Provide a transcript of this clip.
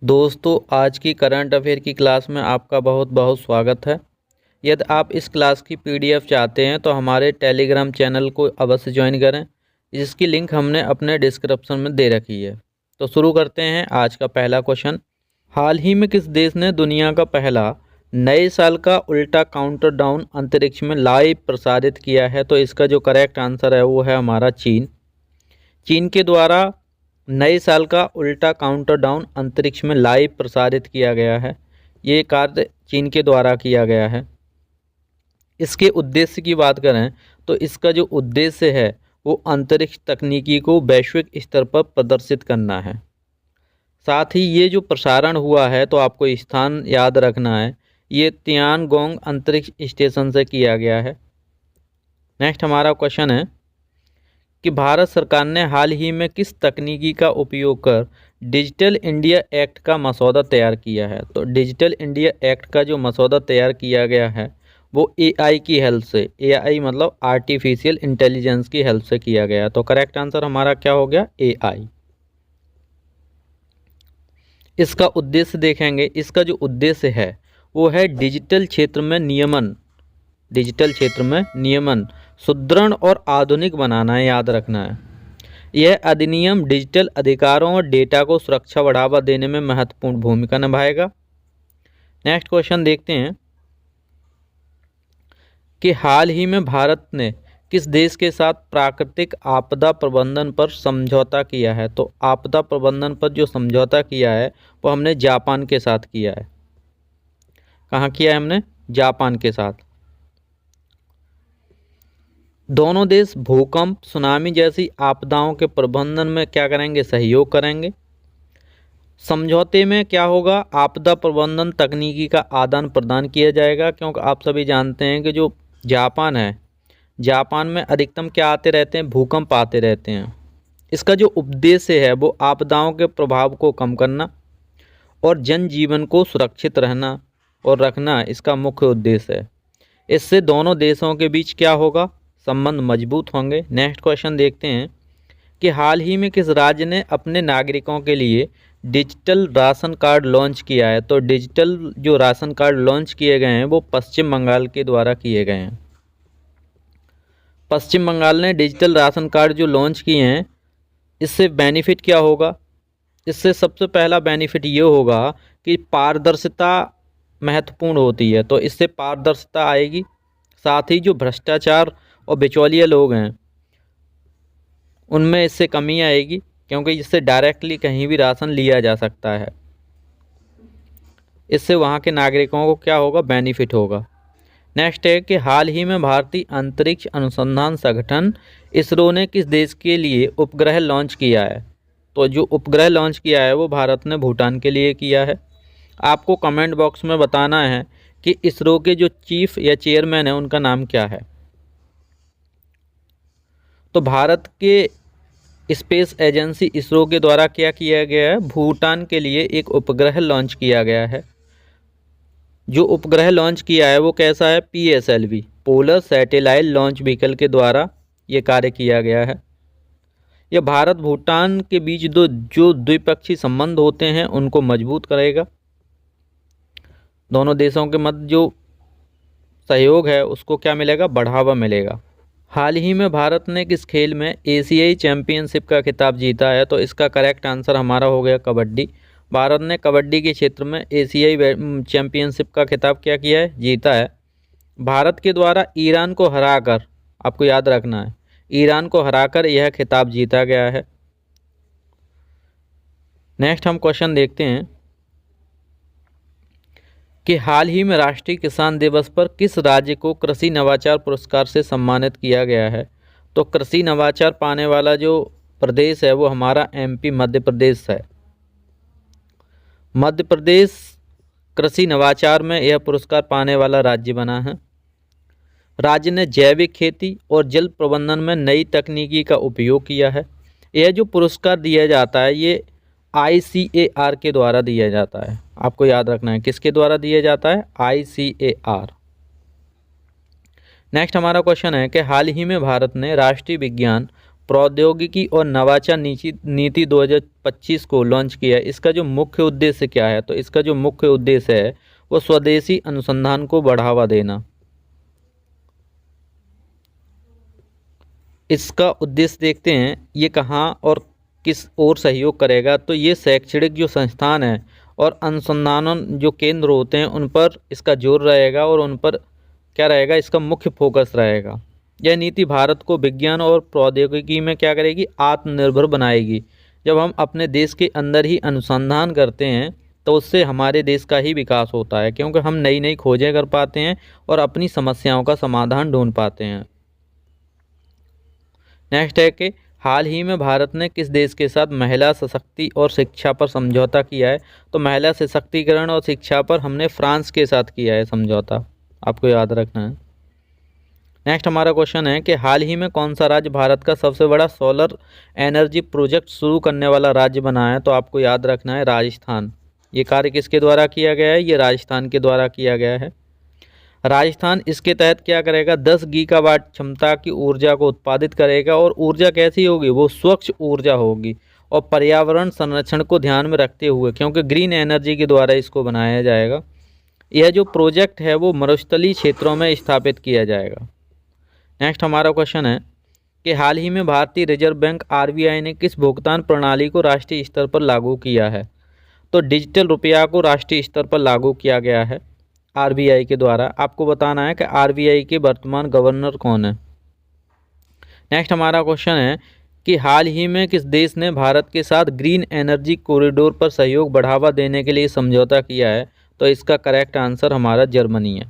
दोस्तों, आज की करंट अफेयर की क्लास में आपका बहुत बहुत स्वागत है। यदि आप इस क्लास की पीडीएफ चाहते हैं तो हमारे टेलीग्राम चैनल को अवश्य ज्वाइन करें, जिसकी लिंक हमने अपने डिस्क्रिप्शन में दे रखी है। तो शुरू करते हैं आज का पहला क्वेश्चन। हाल ही में किस देश ने दुनिया का पहला नए साल का उल्टा काउंटडाउन अंतरिक्ष में लाइव प्रसारित किया है? तो इसका जो करेक्ट आंसर है वो है हमारा चीन। चीन के द्वारा नए साल का उल्टा काउंटडाउन अंतरिक्ष में लाइव प्रसारित किया गया है। ये कार्य चीन के द्वारा किया गया है। इसके उद्देश्य की बात करें तो इसका जो उद्देश्य है वो अंतरिक्ष तकनीकी को वैश्विक स्तर पर प्रदर्शित करना है। साथ ही ये जो प्रसारण हुआ है तो आपको स्थान याद रखना है, ये तियानगोंग अंतरिक्ष स्टेशन से किया गया है। नेक्स्ट हमारा क्वेश्चन है कि भारत सरकार ने हाल ही में किस तकनीकी का उपयोग कर डिजिटल इंडिया एक्ट का मसौदा तैयार किया है? तो डिजिटल इंडिया एक्ट का जो मसौदा तैयार किया गया है वो एआई की हेल्प से, एआई मतलब आर्टिफिशियल इंटेलिजेंस की हेल्प से किया गया। तो करेक्ट आंसर हमारा क्या हो गया? एआई। इसका उद्देश्य देखेंगे, इसका जो उद्देश्य है वो है डिजिटल क्षेत्र में नियमन सुदृढ़ और आधुनिक बनाना है, याद रखना है। यह अधिनियम डिजिटल अधिकारों और डेटा को सुरक्षा बढ़ावा देने में महत्वपूर्ण भूमिका निभाएगा। नेक्स्ट क्वेश्चन देखते हैं कि हाल ही में भारत ने किस देश के साथ प्राकृतिक आपदा प्रबंधन पर समझौता किया है? तो आपदा प्रबंधन पर जो समझौता किया है वो हमने जापान के साथ किया है। कहाँ किया है हमने? जापान के साथ। दोनों देश भूकंप, सुनामी जैसी आपदाओं के प्रबंधन में क्या करेंगे? सहयोग करेंगे। समझौते में क्या होगा? आपदा प्रबंधन तकनीकी का आदान प्रदान किया जाएगा, क्योंकि आप सभी जानते हैं कि जो जापान है, जापान में अधिकतम क्या आते रहते हैं? भूकंप आते रहते हैं। इसका जो उद्देश्य है वो आपदाओं के प्रभाव को कम करना और जनजीवन को सुरक्षित रहना और रखना इसका मुख्य उद्देश्य है। इससे दोनों देशों के बीच क्या होगा? संबंध मजबूत होंगे। नेक्स्ट क्वेश्चन देखते हैं कि हाल ही में किस राज्य ने अपने नागरिकों के लिए डिजिटल राशन कार्ड लॉन्च किया है? तो डिजिटल जो राशन कार्ड लॉन्च किए गए हैं वो पश्चिम बंगाल के द्वारा किए गए हैं। पश्चिम बंगाल ने डिजिटल राशन कार्ड जो लॉन्च किए हैं, इससे बेनिफिट क्या होगा? इससे सबसे पहला बेनिफिट ये होगा कि पारदर्शिता महत्वपूर्ण होती है, तो इससे पारदर्शिता आएगी। साथ ही जो भ्रष्टाचार और बिचौलिए लोग हैं उनमें इससे कमी आएगी, क्योंकि इससे डायरेक्टली कहीं भी राशन लिया जा सकता है। इससे वहाँ के नागरिकों को क्या होगा? बेनिफिट होगा। नेक्स्ट है कि हाल ही में भारतीय अंतरिक्ष अनुसंधान संगठन इसरो ने किस देश के लिए उपग्रह लॉन्च किया है? तो जो उपग्रह लॉन्च किया है वो भारत ने भूटान के लिए किया है। आपको कमेंट बॉक्स में बताना है कि इसरो के जो चीफ या चेयरमैन है उनका नाम क्या है। तो भारत के स्पेस एजेंसी इसरो के द्वारा क्या किया गया है? भूटान के लिए एक उपग्रह लॉन्च किया गया है। जो उपग्रह लॉन्च किया है वो कैसा है? PSLV, polar satellite launch vehicle के द्वारा ये कार्य किया गया है। यह भारत भूटान के बीच जो द्विपक्षीय संबंध होते हैं उनको मजबूत करेगा। दोनों देशों के मध्य जो सहयोग है उसको क्या मिलेगा? बढ़ावा मिलेगा। हाल ही में भारत ने किस खेल में एशियाई चैंपियनशिप का खिताब जीता है? तो इसका करेक्ट आंसर हमारा हो गया कबड्डी। भारत ने कबड्डी के क्षेत्र में एशियाई चैंपियनशिप का खिताब क्या किया है? जीता है। भारत के द्वारा ईरान को हराकर, आपको याद रखना है, ईरान को हराकर यह खिताब जीता गया है। नेक्स्ट हम क्वेश्चन देखते हैं कि हाल ही में राष्ट्रीय किसान दिवस पर किस राज्य को कृषि नवाचार पुरस्कार से सम्मानित किया गया है? तो कृषि नवाचार पाने वाला जो प्रदेश है वो हमारा MP मध्य प्रदेश है। मध्य प्रदेश कृषि नवाचार में यह पुरस्कार पाने वाला राज्य बना है। राज्य ने जैविक खेती और जल प्रबंधन में नई तकनीकी का उपयोग किया है। यह जो पुरस्कार दिया जाता है ये ICAR के द्वारा दिया जाता है। आपको याद रखना है किसके द्वारा दिया जाता है? ICAR। नेक्स्ट हमारा क्वेश्चन है कि हाल ही में भारत ने राष्ट्रीय विज्ञान प्रौद्योगिकी और नवाचार नीति 2025 को लॉन्च किया है। इसका जो मुख्य उद्देश्य क्या है? तो इसका जो मुख्य उद्देश्य है वो स्वदेशी अनुसंधान को बढ़ावा देना। इसका उद्देश्य देखते हैं ये कहाँ और किस ओर सहयोग करेगा। तो ये शैक्षणिक जो संस्थान है और अनुसंधान जो केंद्र होते हैं उन पर इसका जोर रहेगा और उन पर क्या रहेगा, इसका मुख्य फोकस रहेगा। यह नीति भारत को विज्ञान और प्रौद्योगिकी में क्या करेगी, आत्मनिर्भर बनाएगी। जब हम अपने देश के अंदर ही अनुसंधान करते हैं तो उससे हमारे देश का ही विकास होता है, क्योंकि हम नई नई खोजें कर पाते हैं और अपनी समस्याओं का समाधान ढूंढ पाते हैं। नेक्स्ट है कि हाल ही में भारत ने किस देश के साथ महिला सशक्ति और शिक्षा पर समझौता किया है? तो महिला सशक्तिकरण और शिक्षा पर हमने फ्रांस के साथ किया है समझौता, आपको याद रखना है। नेक्स्ट हमारा क्वेश्चन है कि हाल ही में कौन सा राज्य भारत का सबसे बड़ा सोलर एनर्जी प्रोजेक्ट शुरू करने वाला राज्य बना है? तो आपको याद रखना है राजस्थान। ये कार्य किसके द्वारा किया गया है? ये राजस्थान के द्वारा किया गया है। राजस्थान इसके तहत क्या करेगा, 10 गीगावाट क्षमता की ऊर्जा को उत्पादित करेगा। और ऊर्जा कैसी होगी? वो स्वच्छ ऊर्जा होगी और पर्यावरण संरक्षण को ध्यान में रखते हुए, क्योंकि ग्रीन एनर्जी के द्वारा इसको बनाया जाएगा। यह जो प्रोजेक्ट है वो मरुस्थलीय क्षेत्रों में स्थापित किया जाएगा। नेक्स्ट हमारा क्वेश्चन है कि हाल ही में भारतीय रिजर्व बैंक RBI ने किस भुगतान प्रणाली को राष्ट्रीय स्तर पर लागू किया है? तो डिजिटल रुपया को राष्ट्रीय स्तर पर लागू किया गया है RBI के द्वारा। आपको बताना है कि RBI के वर्तमान गवर्नर कौन है। नेक्स्ट हमारा क्वेश्चन है कि हाल ही में किस देश ने भारत के साथ ग्रीन एनर्जी कॉरिडोर पर सहयोग बढ़ावा देने के लिए समझौता किया है? तो इसका करेक्ट आंसर हमारा जर्मनी है।